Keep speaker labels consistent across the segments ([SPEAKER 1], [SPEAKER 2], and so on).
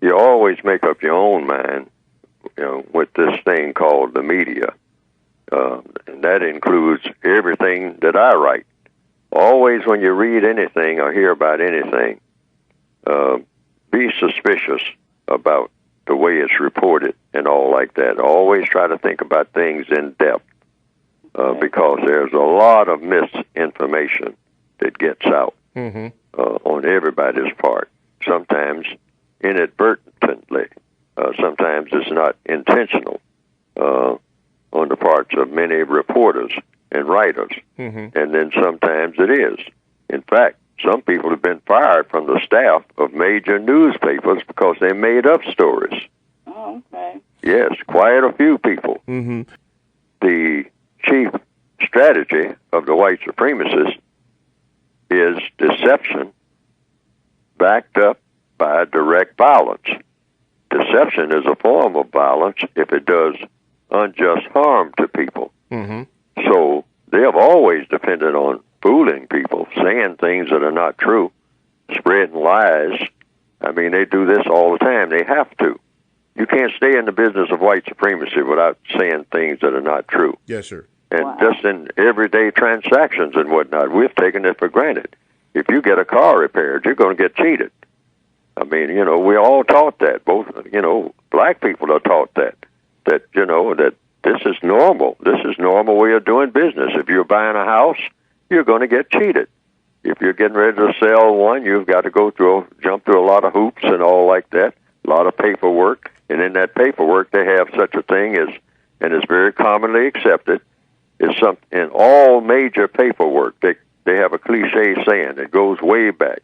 [SPEAKER 1] you always make up your own mind, with this thing called the media. And that includes everything that I write. Always when you read anything or hear about anything, be suspicious about the way it's reported and all like that. Always try to think about things in depth, because there's a lot of misinformation that gets out on everybody's part. Sometimes inadvertently. Sometimes it's not intentional on the parts of many reporters and writers. And then sometimes it is. In fact, some people have been fired from the staff of major newspapers because they made up stories.
[SPEAKER 2] Oh, okay.
[SPEAKER 1] Yes, quite a few people. The chief strategy of the white supremacists is deception backed up by direct violence. Deception is a form of violence if it does unjust harm to people. So they have always depended on fooling people, saying things that are not true, spreading lies. I mean, they do this all the time. They have to. You can't stay in the business of white supremacy without saying things that are not true.
[SPEAKER 3] Yes, sir.
[SPEAKER 1] And just in everyday transactions and whatnot, we've taken it for granted. If you get a car repaired, you're going to get cheated. I mean, we all taught that. Both, black people are taught that that this is normal. This is normal way of doing business. If you're buying a house, you're going to get cheated. If you're getting ready to sell one, you've got to jump through a lot of hoops and all like that, a lot of paperwork. And in that paperwork, they have such a thing as, and it's very commonly accepted, in all major paperwork, they have a cliche saying that goes way back,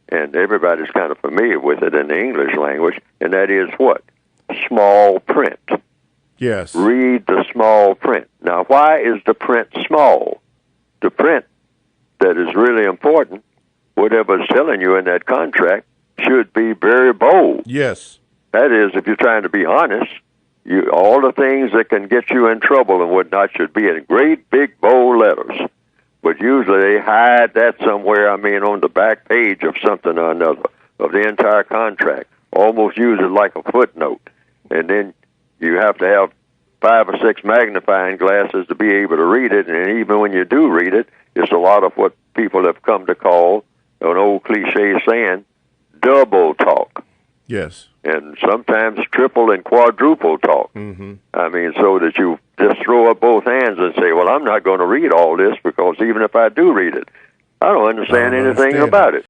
[SPEAKER 1] and everybody's kind of familiar with it in the English language, and that is what? Small print.
[SPEAKER 3] Yes.
[SPEAKER 1] Read the small print. Now, why is the print small? The print that is really important, whatever's telling you in that contract, should be very bold.
[SPEAKER 3] Yes.
[SPEAKER 1] That is, if you're trying to be honest, all the things that can get you in trouble and whatnot should be in great, big, bold letters. But usually they hide that somewhere, on the back page of something or another, of the entire contract. Almost use it like a footnote. And then you have to have 5 or 6 magnifying glasses to be able to read it. And even when you do read it, it's a lot of what people have come to call, an old cliche saying, double talk.
[SPEAKER 3] Yes.
[SPEAKER 1] And sometimes triple and quadruple talk. So that you just throw up both hands and say, well, I'm not going to read all this because even if I do read it, I don't understand anything about it.